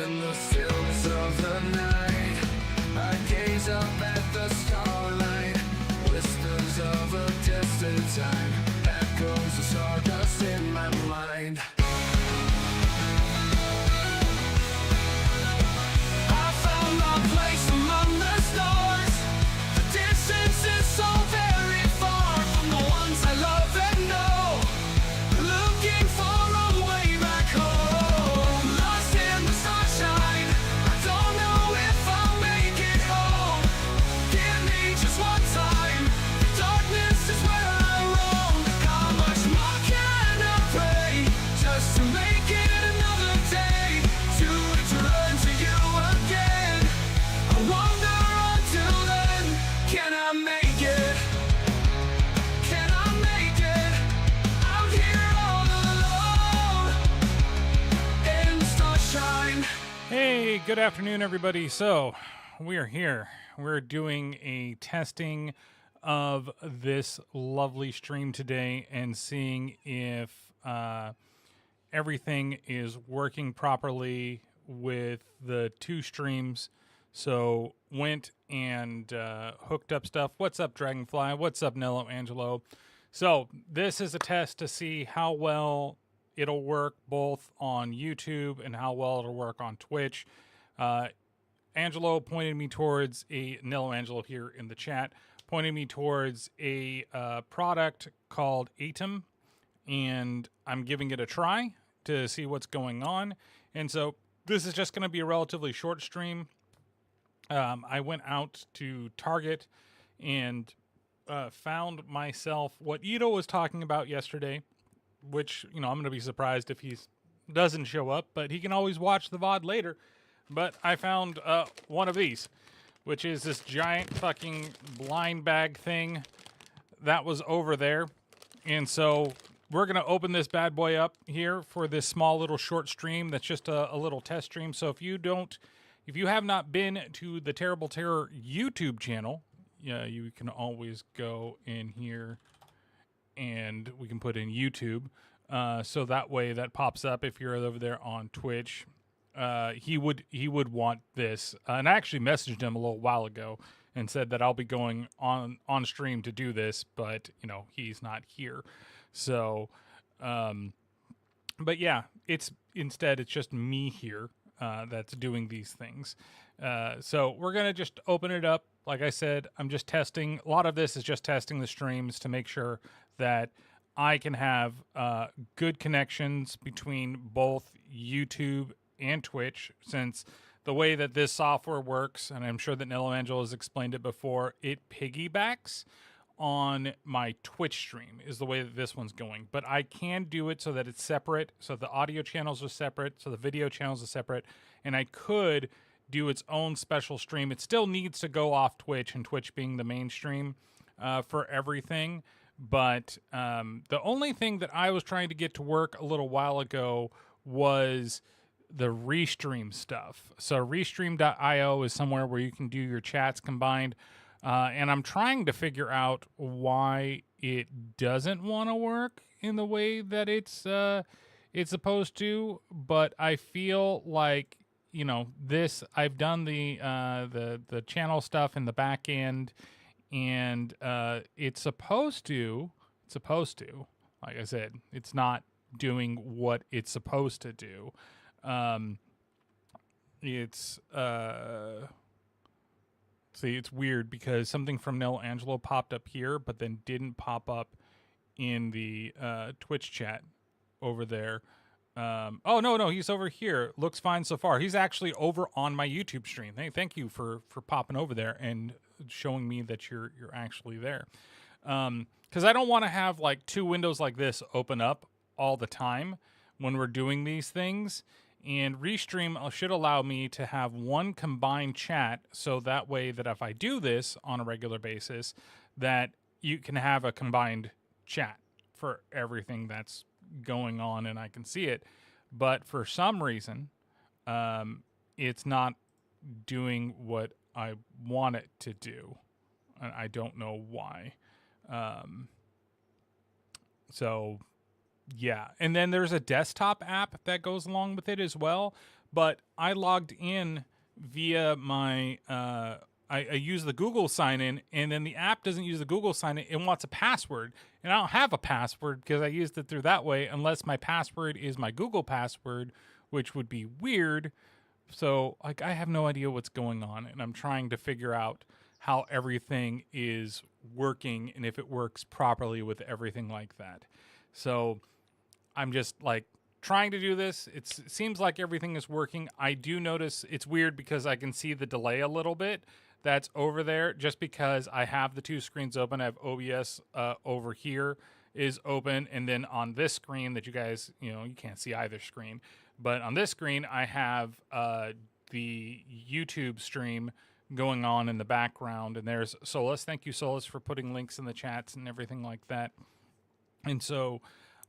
In the stillness of the night, I gaze up at the starlight. Whispers of a distant time, echoes of stardust in my mind. I found my place among the stars. The distance is so very far from the ones I love and know. Looking for a way back home. Lost in the sunshine, I don't know if I'll make it home. Give me just one time, the darkness is where I roam. How much more can I pray, just to make it another day, to return to you again? I wonder until then, can I make it? Can I make it? Out here all alone in the sunshine. Hey, good afternoon, everybody. So, we're here. We're doing a testing of this lovely stream today and seeing if everything is working properly with the two streams. So, went and hooked up stuff. What's up, Dragonfly? What's up, Nello Angelo? So, this is a test to see how well it'll work both on YouTube and how well it'll work on Twitch. Angelo pointed me towards Nello Angelo here in the chat, pointed me towards a product called Atom, and I'm giving it a try to see what's going on. And so this is just going to be a relatively short stream. I went out to Target and found myself what Ito was talking about yesterday, which, you know, I'm going to be surprised if he doesn't show up, but he can always watch the VOD later. But I found one of these, which is this giant fucking blind bag thing that was over there. And so we're going to open this bad boy up here for this small little short stream that's just a little test stream. So if you have not been to the Terrible Terror YouTube channel, you can always go in here and we can put in YouTube. So that way that pops up if you're over there on Twitch. He would want this. And I actually messaged him a little while ago and said that I'll be going on stream to do this, but you know, he's not here. So, but yeah, it's just me here, that's doing these things. So we're going to just open it up. Like I said, I'm just testing. A lot of this is just testing the streams to make sure that I can have good connections between both YouTube and Twitch, since the way that this software works, and I'm sure that Nello Angelo has explained it before, it piggybacks on my Twitch stream is the way that this one's going. But I can do it so that it's separate, so the audio channels are separate, so the video channels are separate, and I could do its own special stream. It still needs to go off Twitch, and Twitch being the mainstream for everything. But the only thing that I was trying to get to work a little while ago was the Restream stuff. So Restream.io is somewhere where you can do your chats combined. And I'm trying to figure out why it doesn't want to work in the way that it's supposed to. But I feel like, you know, I've done the channel stuff in the back end, and it's supposed to, like I said, it's not doing what it's supposed to do. See, it's weird because something from Nello Angelo popped up here, but then didn't pop up in the Twitch chat over there. Oh, no, he's over here. Looks fine so far. He's actually over on my YouTube stream. Hey, thank you for popping over there and showing me that you're actually there. Because I don't want to have like two windows like this open up all the time when we're doing these things. And Restream should allow me to have one combined chat, so that way that if I do this on a regular basis, that you can have a combined chat for everything that's going on and I can see it. But for some reason, it's not doing what I want it to do. I don't know why. So yeah, and then there's a desktop app that goes along with it as well, but I logged in via my I use the Google sign in, and then the app doesn't use the Google sign in. It wants a password, and I don't have a password because I used it through that way, unless my password is my Google password, which would be weird. So like I have no idea what's going on, and I'm trying to figure out how everything is working and if it works properly with everything like that. So I'm just like trying to do this. It seems like everything is working. I do notice it's weird because I can see the delay a little bit that's over there just because I have the two screens open. I have OBS over here is open, and then on this screen that you guys, you can't see either screen, but on this screen I have the YouTube stream going on in the background, and there's Solus. Thank you, Solus, for putting links in the chats and everything like that. And so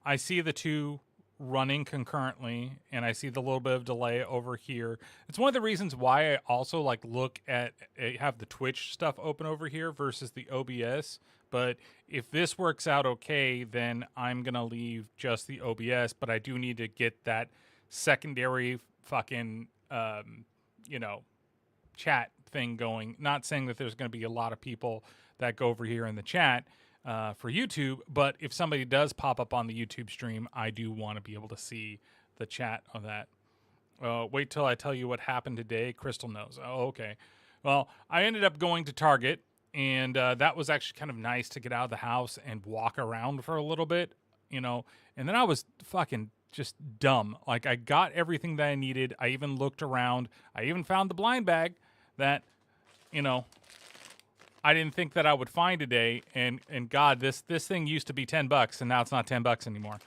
I see the two running concurrently, and I see the little bit of delay over here. It's one of the reasons why I also like look at have the Twitch stuff open over here versus the OBS. But if this works out okay, then I'm gonna leave just the OBS, but I do need to get that secondary fucking chat thing going. Not saying that there's going to be a lot of people that go over here in the chat for YouTube, but if somebody does pop up on the YouTube stream, I do want to be able to see the chat of that. Wait till I tell you what happened today. Crystal knows. Oh, okay. Well, I ended up going to Target, and that was actually kind of nice to get out of the house and walk around for a little bit, and then I was fucking just dumb. Like, I got everything that I needed. I even looked around. I even found the blind bag that, I didn't think that I would find today. And God, this thing used to be $10, and now it's not $10 anymore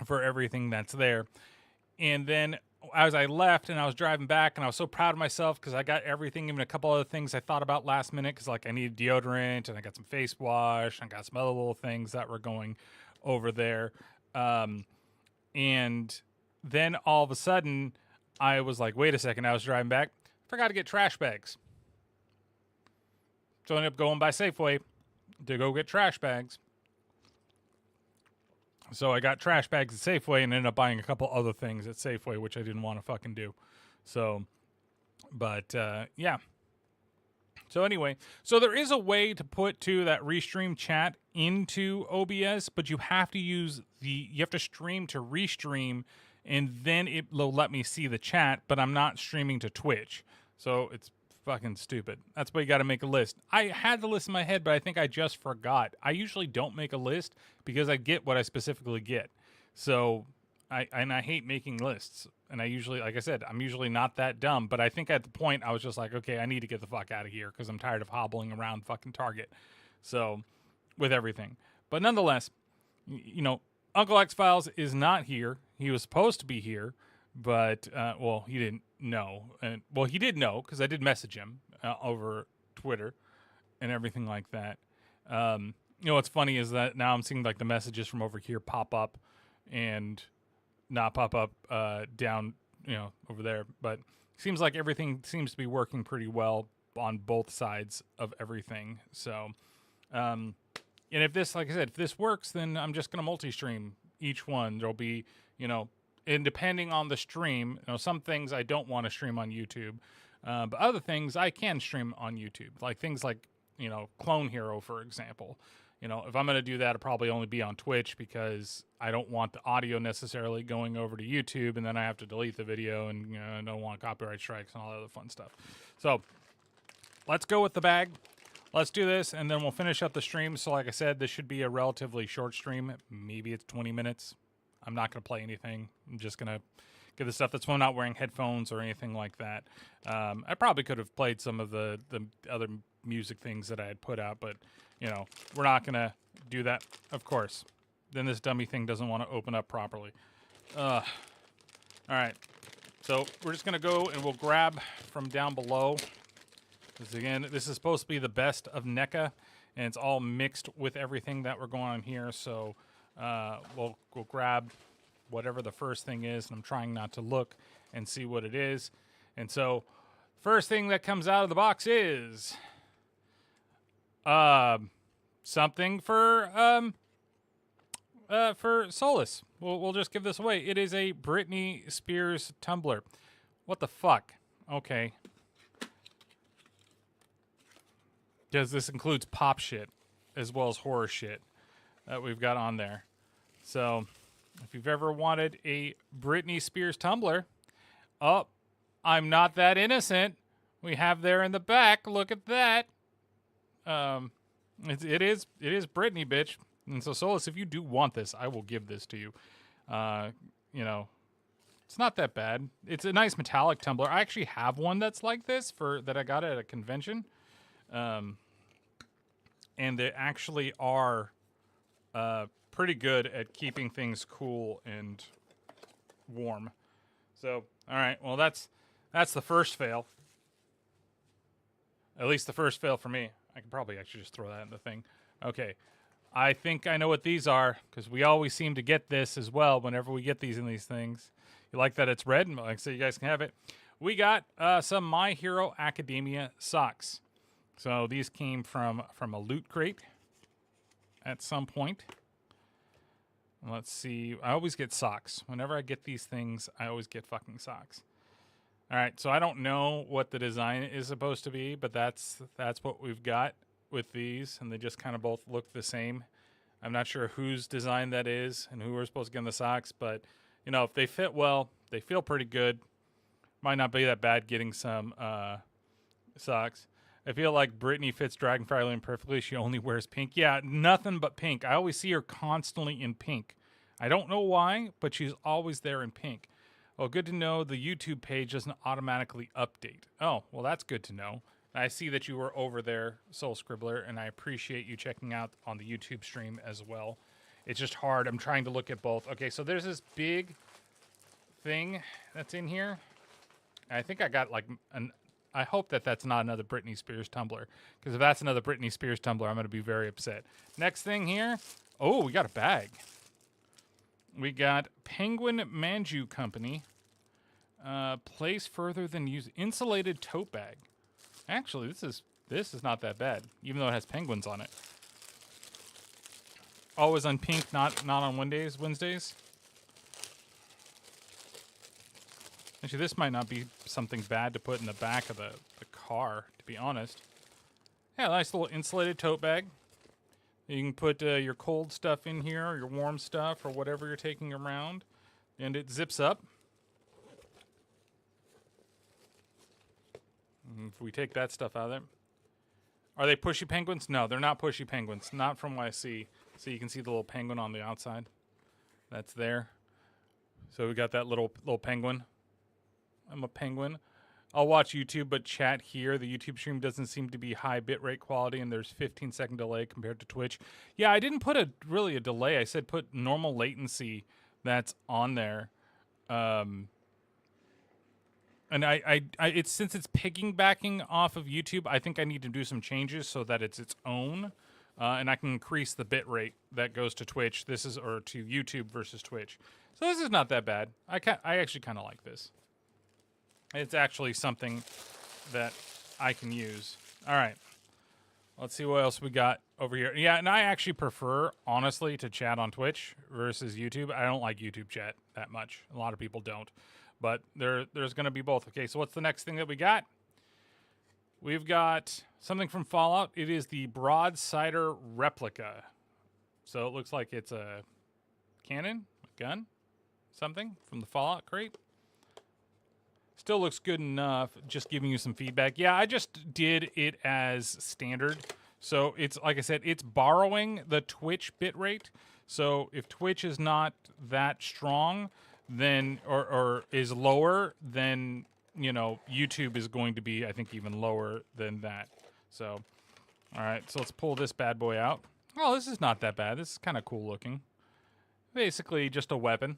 for everything that's there. And then as I left and I was driving back, and I was so proud of myself because I got everything, even a couple other things I thought about last minute, because like I needed deodorant and I got some face wash and I got some other little things that were going over there. And then all of a sudden I was like, wait a second, I was driving back, forgot to get trash bags. So I ended up going by Safeway to go get trash bags. So I got trash bags at Safeway and ended up buying a couple other things at Safeway, which I didn't want to fucking do. So, but yeah. So anyway, so there is a way to put that restream chat into OBS, but you have to you have to stream to restream, and then it will let me see the chat, but I'm not streaming to Twitch. So it's fucking stupid. That's why you got to make a list. I had the list in my head, but I think I just forgot. I usually don't make a list because I get what I specifically get. So I hate making lists. And I usually, like I said, I'm usually not that dumb, but I think at the point I was just like, okay, I need to get the fuck out of here because I'm tired of hobbling around fucking Target. So with everything, but nonetheless, Uncle X Files is not here. He was supposed to be here, but well, he didn't know, and well, he did know because I did message him over Twitter and everything like that. What's funny is that now I'm seeing like the messages from over here pop up and not pop up down, over there. But seems like everything seems to be working pretty well on both sides of everything. So, and if this, like I said, if this works, then I'm just gonna multi-stream each one. There'll be, and depending on the stream, some things I don't want to stream on YouTube, but other things I can stream on YouTube, like things like, Clone Hero, for example. If I'm going to do that, it'll probably only be on Twitch because I don't want the audio necessarily going over to YouTube, and then I have to delete the video, and I don't want copyright strikes and all that other fun stuff. So let's go with the bag. Let's do this, and then we'll finish up the stream. So like I said, this should be a relatively short stream. Maybe it's 20 minutes. I'm not going to play anything. I'm just going to get the stuff. That's why I'm not wearing headphones or anything like that. I probably could have played some of the other music things that I had put out, but we're not going to do that, of course. Then this dummy thing doesn't want to open up properly. All right. So we're just going to go and we'll grab from down below. Because again, this is supposed to be the best of NECA, and it's all mixed with everything that we're going on here. So we'll grab whatever the first thing is, and I'm trying not to look and see what it is. And so first thing that comes out of the box is something for for Solus. We'll just give this away. It is a Britney Spears tumbler. What the fuck? Okay. Because this includes pop shit as well as horror shit that we've got on there. So, if you've ever wanted a Britney Spears tumbler, oh, I'm not that innocent. We have there in the back. Look at that. It is Britney, bitch. And so, Solus, if you do want this, I will give this to you. You know, it's not that bad. It's a nice metallic tumbler. I actually have one that's like this that I got at a convention. And they actually are pretty good at keeping things cool and warm. So, all right. Well, that's the first fail. At least the first fail for me. I could probably actually just throw that in the thing. Okay. I think I know what these are, because we always seem to get this as well whenever we get these in these things. You like that it's red? Like, so you guys can have it. We got some My Hero Academia socks. So these came from a loot crate at some point. Let's see. I always get socks. Whenever I get these things, I always get fucking socks. All right, so I don't know what the design is supposed to be, but that's what we've got with these, and they just kind of both look the same. I'm not sure whose design that is and who we're supposed to get in the socks, but you know, if they fit well, they feel pretty good. Might not be that bad getting some socks. I feel like Britney fits Dragonfire Lane perfectly. She only wears pink. Yeah, nothing but pink. I always see her constantly in pink. I don't know why, but she's always there in pink. Well, good to know the YouTube page doesn't automatically update. Oh, well, that's good to know. I see that you were over there, Soul Scribbler, and I appreciate you checking out on the YouTube stream as well. It's just hard. I'm trying to look at both. Okay, so there's this big thing that's in here. I think I got like I hope that that's not another Britney Spears tumbler, because if that's another Britney Spears tumbler, I'm going to be very upset. Next thing here. Oh, we got a bag. We got Penguin Manju Company. Place further than use insulated tote bag. Actually, this is not that bad, even though it has penguins on it. Always on pink, not on Wednesdays. Actually, this might not be something bad to put in the back of the car, to be honest. Yeah, nice little insulated tote bag. You can put your cold stuff in here, or your warm stuff, or whatever you're taking around. And it zips up. And if we take that stuff out of there. Are they pushy penguins? No, they're not pushy penguins. Not from what I see. So you can see the little penguin on the outside. That's there. So we got that little penguin. I'm a penguin. I'll watch YouTube, but chat here. The YouTube stream doesn't seem to be high bitrate quality, and there's 15-second delay compared to Twitch. Yeah, I didn't put really a delay. I said put normal latency that's on there. And it's since it's piggybacking off of YouTube, I think I need to do some changes so that it's its own, and I can increase the bit rate that goes to Twitch. Or to YouTube versus Twitch. So this is not that bad. I actually kind of like this. It's actually something that I can use. All right. Let's see what else we got over here. Yeah, and I actually prefer, honestly, to chat on Twitch versus YouTube. I don't like YouTube chat that much. A lot of people don't. But there's going to be both. Okay, so what's the next thing that we got? We've got something from Fallout. It is the Broadsider Replica. So it looks like it's a cannon, a gun, something from the Fallout crate. Still looks good enough, just giving you some feedback. Yeah, I just did it as standard. So it's, like I said, it's borrowing the Twitch bitrate. So if Twitch is not that strong, then, or is lower, then, you know, YouTube is going to be, I think, even lower than that. So, all right, so let's pull this bad boy out. Oh, this is not that bad. This is kind of cool looking. Basically just a weapon,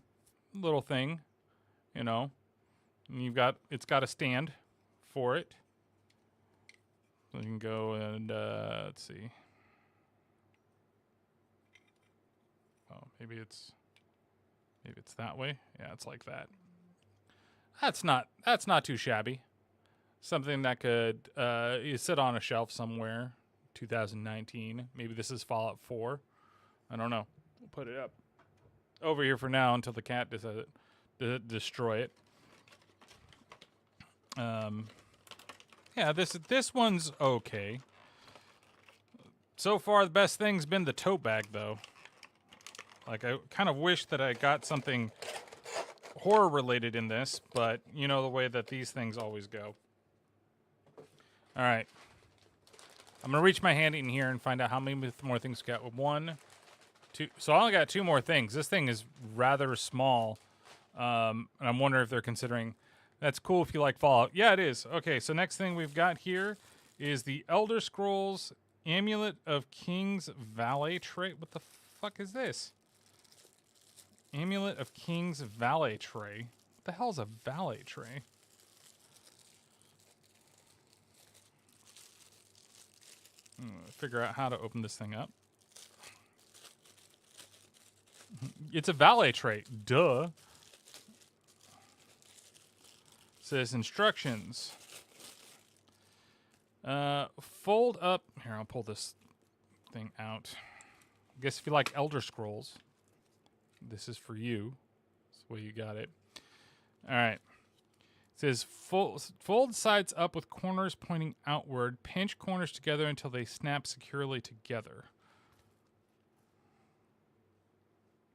little thing, you know. And it's got a stand for it. So you can go and, let's see. Oh, maybe it's that way. Yeah, it's like that. That's not too shabby. Something that could you sit on a shelf somewhere. 2019. Maybe this is Fallout 4. I don't know. We'll put it up. over here for now until the cat decides to destroy it. Yeah, this one's okay. So far, the best thing's been the tote bag, though. Like, I kind of wish that I got something horror-related in this, but you know the way that these things always go. All right. I'm going to reach my hand in here and find out how many more things we got. 1, 2. So I only got 2 more things. This thing is rather small, and I'm wondering if they're considering... That's cool if you like Fallout. Yeah, it is. Okay, so next thing we've got here is the Elder Scrolls Amulet of King's Valet Tray. What the fuck is this? Amulet of King's Valet Tray. What the hell's a valet tray? Figure out how to open this thing up. It's a valet tray. Duh. Says instructions. Fold up. Here, I'll pull this thing out. I guess if you like Elder Scrolls, this is for you. That's the way you got it. All right. It says fold sides up with corners pointing outward. Pinch corners together until they snap securely together.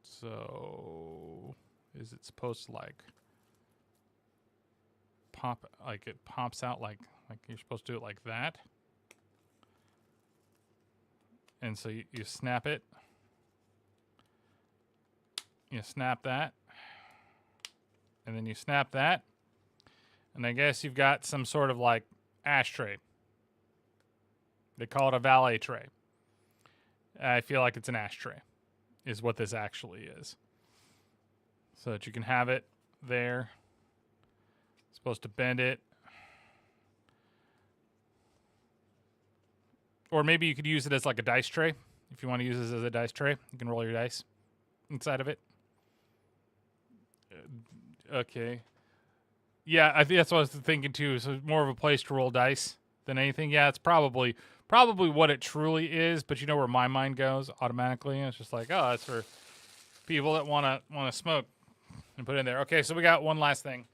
So, is it supposed to like pop, like it pops out like you're supposed to do it like that? And so you snap it. You snap that. And then you snap that. And I guess you've got some sort of like ashtray. They call it a valet tray. I feel like it's an ashtray, is what this actually is. So that you can have it there. Supposed to bend it. Or maybe you could use it as like a dice tray. If you want to use this as a dice tray, you can roll your dice inside of it. Okay. Yeah, I think that's what I was thinking too. So more of a place to roll dice than anything. Yeah, it's probably what it truly is. But you know where my mind goes automatically. It's just like, oh, that's for people that want to smoke and put it in there. Okay, so we got one last thing.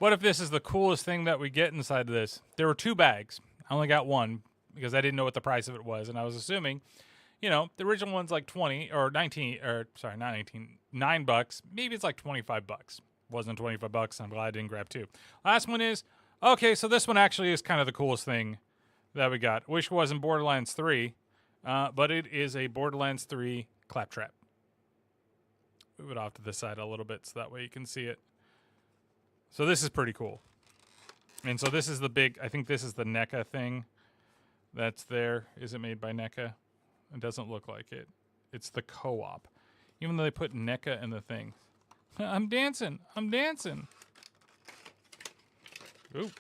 What if this is the coolest thing that we get inside of this? There were 2 bags. I only got one because I didn't know what the price of it was, and I was assuming, you know, the original one's like 20 or 19, or sorry, not 19, $9. Maybe it's like $25. Wasn't $25. I'm glad I didn't grab 2. Last one is, okay, so this one actually is kind of the coolest thing that we got. Wish it wasn't Borderlands 3, but it is a Borderlands 3 claptrap. Move it off to the side a little bit so that way you can see it. So this is pretty cool. And so this is the big, I think this is the NECA thing that's there. Is it made by NECA? It doesn't look like it. It's the co-op. Even though they put NECA in the thing. I'm dancing. I'm dancing. Ooh.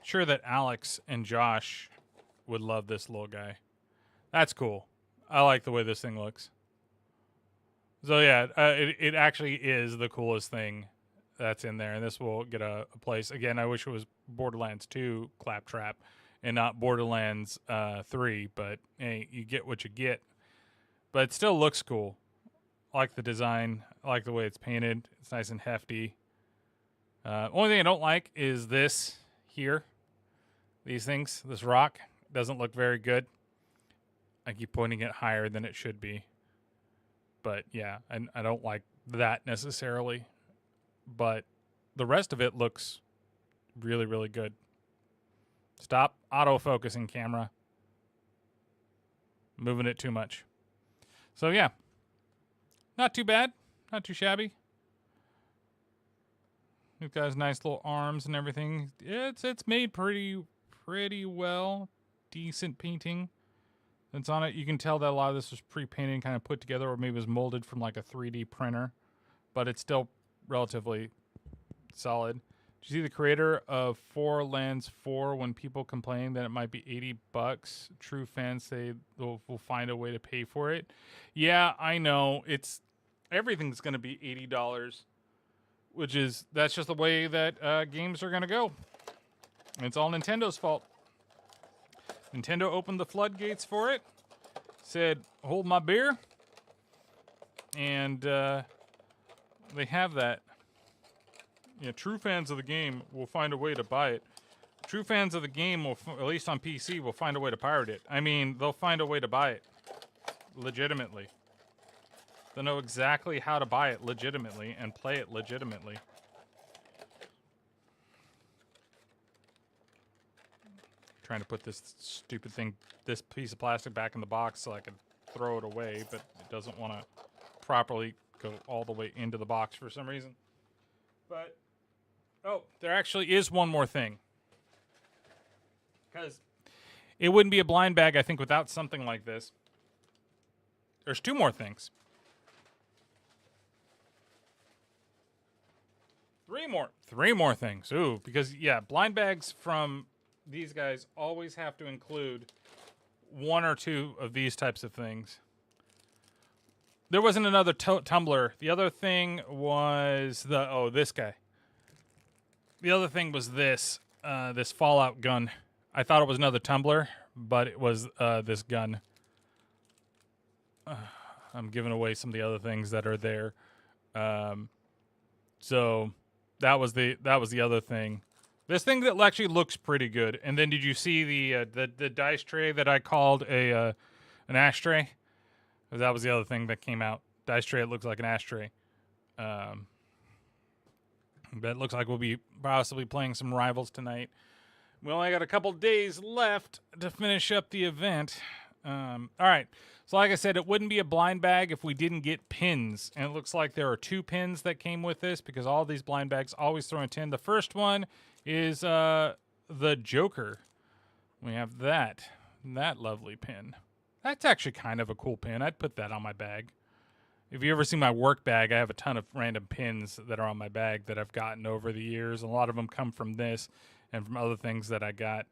Sure that Alex and Josh would love this little guy. That's cool. I like the way this thing looks. So yeah, it actually is the coolest thing that's in there, and this will get a place. Again, I wish it was Borderlands 2 claptrap and not Borderlands 3, but hey, you get what you get. But it still looks cool. I like the design. I like the way it's painted. It's nice and hefty. Only thing I don't like is this here. These things, this rock, doesn't look very good. I keep pointing it higher than it should be. But yeah, I don't like that necessarily. But the rest of it looks really, really good. Stop autofocusing, camera. Moving it too much. So yeah, not too bad. Not too shabby. It got nice little arms and everything. It's made pretty well. Decent painting that's on it. You can tell that a lot of this was pre-painted and kind of put together, or maybe it was molded from like a 3D printer, but it's still relatively solid. Did you see the creator of Four Lands 4 when people complain that it might be $80? True fans say they'll find a way to pay for it. Yeah, I know. Everything's going to be $80, that's just the way that games are going to go. It's all Nintendo's fault. Nintendo opened the floodgates for it, said, hold my beer. And they have that. Yeah, true fans of the game will find a way to buy it. True fans of the game will, at least on PC, will find a way to pirate it. I mean, they'll find a way to buy it. Legitimately. They'll know exactly how to buy it legitimately and play it legitimately. Trying to put this stupid thing, this piece of plastic back in the box so I can throw it away, but it doesn't want to properly go all the way into the box for some reason. But, oh, there actually is one more thing. Because it wouldn't be a blind bag, I think, without something like this. There's two more things. Three more things. Ooh, because, yeah, blind bags from these guys always have to include one or two of these types of things. There wasn't another tumbler. The other thing was this guy. The other thing was this Fallout gun. I thought it was another tumbler, but it was this gun. I'm giving away some of the other things that are there. So that was the other thing. This thing that actually looks pretty good. And then did you see the dice tray that I called an ashtray? That was the other thing that came out. Dice tray, it looks like an ashtray. But it looks like we'll be possibly playing some Rivals tonight. We only got a couple days left to finish up the event. All right. So like I said, it wouldn't be a blind bag if we didn't get pins. And it looks like there are 2 pins that came with this because all these blind bags always throw a 10. The first one is the Joker. We have that lovely pin. That's actually kind of a cool pin. I'd put that on my bag. If you ever see my work bag, I have a ton of random pins that are on my bag that I've gotten over the years. A lot of them come from this and from other things that I got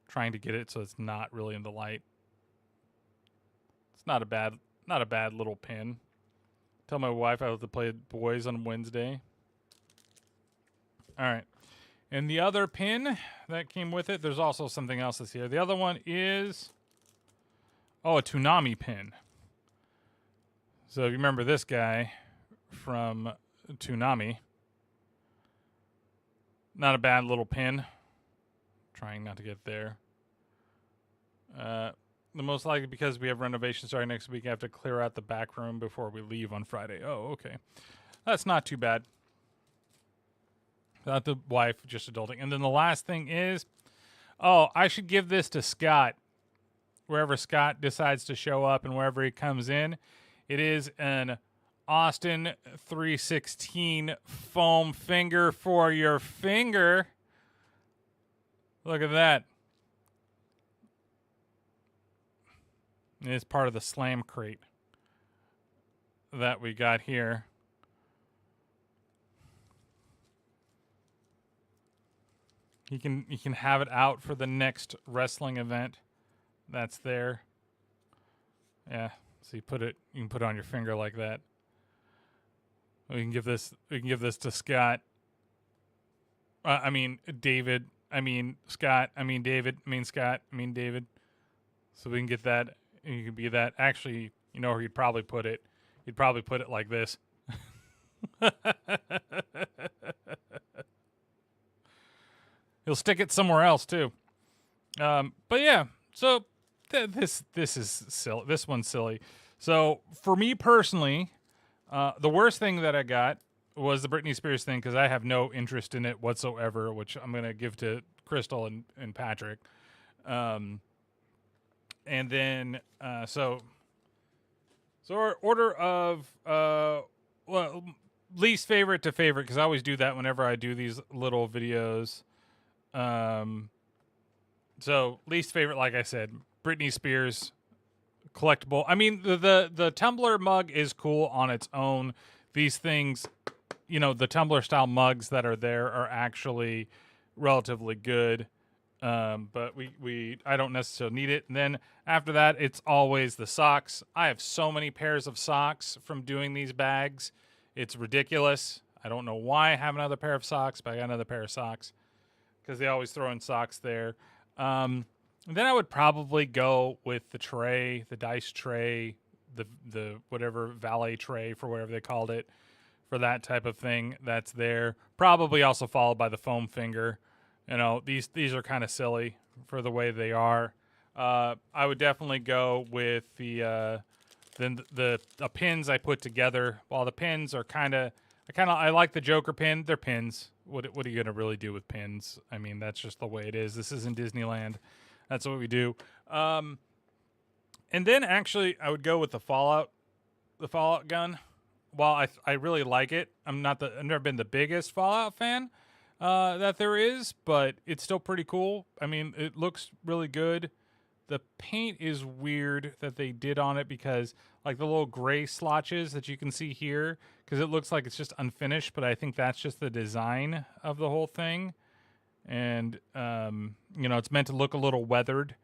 trying to get it so it's not really in the light. It's not a bad little pin. Tell my wife I have to play boys on Wednesday. All right. And the other pin that came with it, there's also something else that's here. The other one is a Toonami pin. So if you remember this guy from Toonami, not a bad little pin. Trying not to get there. The most likely because we have renovations starting next week, I have to clear out the back room before we leave on Friday. Oh, okay. That's not too bad. Not the wife, just adulting. And then the last thing is, I should give this to Scott. Wherever Scott decides to show up and wherever he comes in. It is an Austin 316 foam finger for your finger. Look at that. It is part of the slam crate that we got here. You can have it out for the next wrestling event that's there. Yeah. So you can put it on your finger like that. We can give this to Scott. I mean David. I mean Scott. I mean David. I mean Scott. I mean David. So we can get that. And you can be that. Actually, you know where he'd probably put it. He'd probably put it like this. He'll stick it somewhere else too. But yeah. So this is silly. This one's silly. So for me personally, the worst thing that I got was the Britney Spears thing because I have no interest in it whatsoever, which I'm going to give to Crystal and Patrick. And then, so our order of, least favorite to favorite, because I always do that whenever I do these little videos. So least favorite, like I said, Britney Spears collectible. I mean, the tumbler mug is cool on its own. These things, the tumbler style mugs that are there are actually relatively good. But I don't necessarily need it. And then after that, it's always the socks. I have so many pairs of socks from doing these bags. It's ridiculous. I don't know why I have another pair of socks, but I got another pair of socks because they always throw in socks there. then I would probably go with the tray, the dice tray, the whatever valet tray for whatever they called it for that type of thing that's there. Probably also followed by the foam finger. You know, these are kind of silly for the way they are. I would definitely go with the pins I put together. While the pins are I like the Joker pin. They're pins. What are you gonna really do with pins? I mean, that's just the way it is. This isn't Disneyland. That's what we do. And then actually, I would go with the Fallout gun. While I really like it, I've never been the biggest Fallout fan that there is, but it's still pretty cool. I mean, it looks really good. The paint is weird that they did on it because like the little gray splotches that you can see here, because it looks like it's just unfinished, but I think that's just the design of the whole thing. And it's meant to look a little weathered,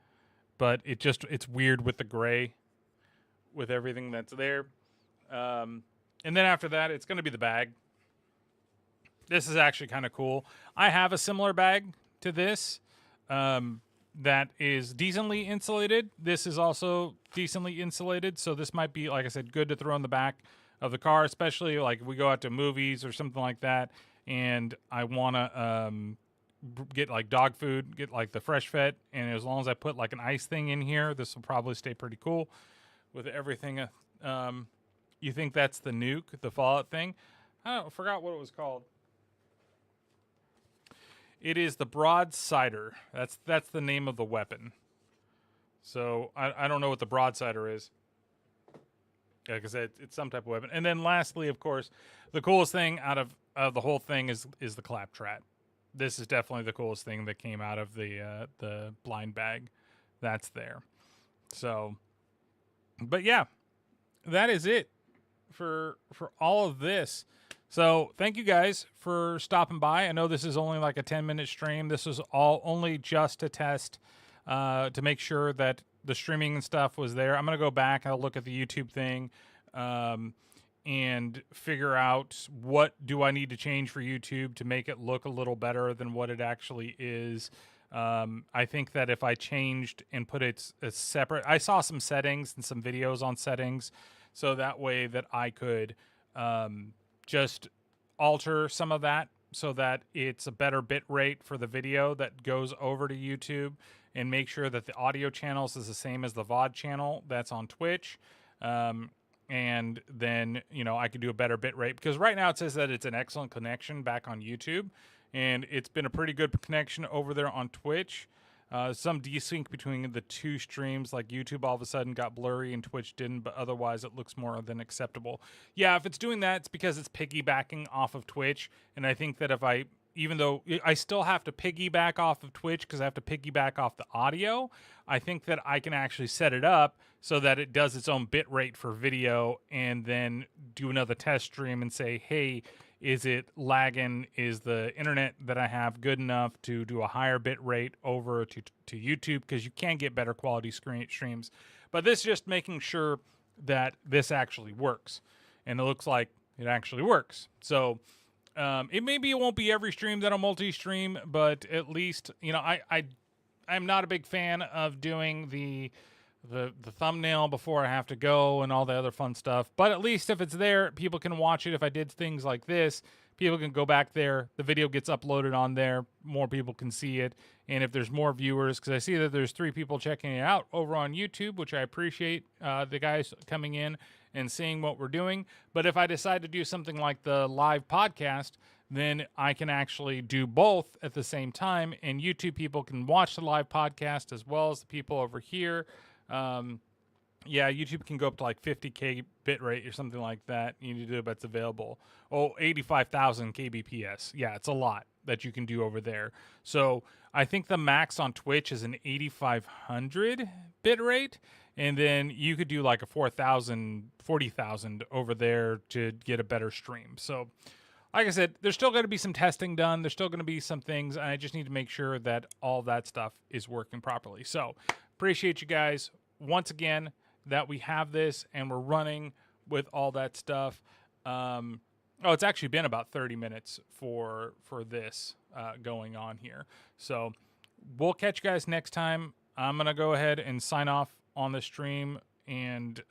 but it's weird with the gray with everything that's there. And then after that, it's going to be the bag. This is actually kind of cool. I have a similar bag to this that is decently insulated. This is also decently insulated, so this might be, like I said, good to throw in the back of the car, especially like if we go out to movies or something like that, and I want to get like dog food, get like the Fresh Vet, and as long as I put like an ice thing in here, this will probably stay pretty cool with everything. You think that's the nuke, the Fallout thing? I forgot what it was called. It is the broadsider. That's the name of the weapon. So I don't know what the broadsider is. Yeah, because it's some type of weapon. And then lastly, of course, the coolest thing out of the whole thing is the claptrap. This is definitely the coolest thing that came out of the blind bag. That's there. So, but yeah, that is it for all of this. So thank you guys for stopping by. I know this is only like a 10-minute stream. This was all only just to test to make sure that the streaming and stuff was there. I'm going to go back and I'll look at the YouTube thing and figure out what do I need to change for YouTube to make it look a little better than what it actually is. I think that if I changed and put it as separate, I saw some settings and some videos on settings, so that way that I could just alter some of that so that it's a better bit rate for the video that goes over to YouTube, and make sure that the audio channels is the same as the VOD channel that's on Twitch. And then, I could do a better bit rate, because right now it says that it's an excellent connection back on YouTube, and it's been a pretty good connection over there on Twitch. Some desync between the two streams, like YouTube all of a sudden got blurry and Twitch didn't, but otherwise it looks more than acceptable. Yeah, if it's doing that, it's because it's piggybacking off of Twitch, and I think that even though I still have to piggyback off of Twitch because I have to piggyback off the audio, I think that I can actually set it up so that it does its own bit rate for video, and then do another test stream and say, hey, is it lagging? Is the internet that I have good enough to do a higher bit rate over to YouTube? Because you can get better quality streams. But this is just making sure that this actually works. And it looks like it actually works. So it won't be every stream that I'll multi-stream, but at least, I'm not a big fan of doing the thumbnail before I have to go and all the other fun stuff. But at least if it's there, people can watch it. If I did things like this, people can go back there. The video gets uploaded on there. More people can see it. And if there's more viewers, because I see that there's 3 people checking it out over on YouTube, which I appreciate, the guys coming in and seeing what we're doing. But if I decide to do something like the live podcast, then I can actually do both at the same time. And YouTube people can watch the live podcast as well as the people over here. YouTube can go up to like 50K bit rate or something like that. You need to do it, but it's available. 85,000 kbps. Yeah, it's a lot that you can do over there. So I think the max on Twitch is an 8,500 bit rate. And then you could do like a 4,000, 40,000 over there to get a better stream. So like I said, there's still going to be some testing done. There's still going to be some things. And I just need to make sure that all that stuff is working properly. So appreciate you guys once again that we have this and we're running with all that stuff. It's actually been about 30 minutes for this going on here. So we'll catch you guys next time. I'm gonna go ahead and sign off on the stream, and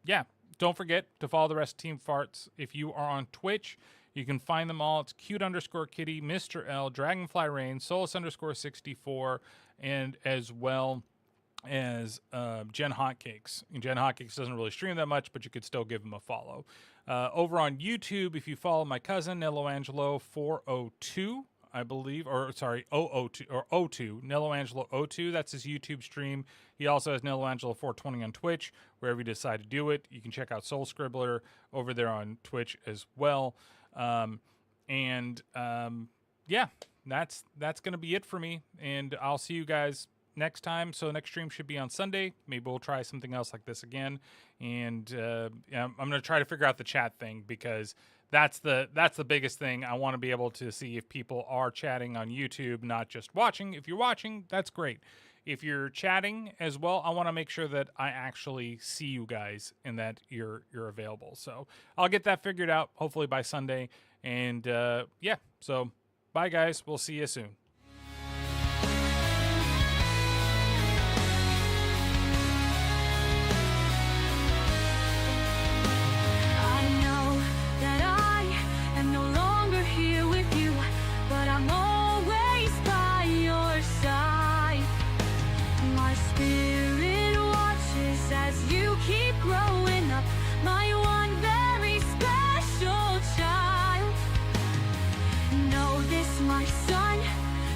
yeah, don't forget to follow the rest of Team Farts. If you are on Twitch, you can find them all. It's cute_kitty, Mr. L, Dragonfly Rain, Solus_64, and as well as Jen Hotcakes. And Jen Hotcakes doesn't really stream that much, but you could still give him a follow. Over on YouTube, if you follow my cousin, Nello Angelo 402, I believe, or sorry, 002, or 02, Nello Angelo 02, that's his YouTube stream. He also has Nello Angelo 420 on Twitch, wherever you decide to do it. You can check out Soul Scribbler over there on Twitch as well. Yeah, that's going to be it for me, and I'll see you guys next time. So next stream should be on Sunday. Maybe we'll try something else like this again, and I'm going to try to figure out the chat thing, because that's the biggest thing. I want to be able to see if people are chatting on YouTube, not just watching. If you're watching, that's great. If you're chatting as well, I want to make sure that I actually see you guys and that you're available. So I'll get that figured out hopefully by Sunday. And yeah, so bye guys. We'll see you soon. I know that I am no longer here with you, but I'm always by your side. My spirit watches as you keep growing up, my one very special child. Know this, my son,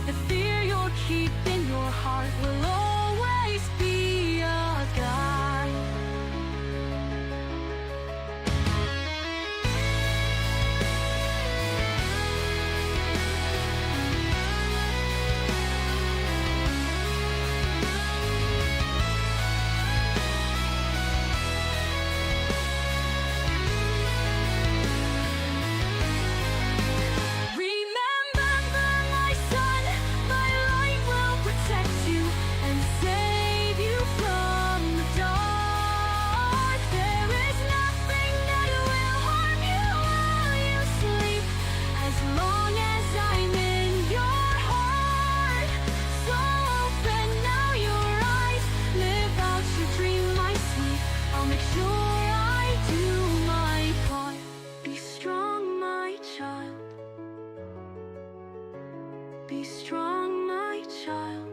the fear you'll keep in your heart will always be a guide. Remember, my son, my light will protect you and save you from the dark. There is nothing that will harm you while you sleep, as long as I'm in your heart. So open now your eyes, live out your dream, my sweet. I'll make sure I do my part. Be strong, my child. Be strong, my child.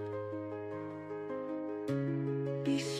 Be strong.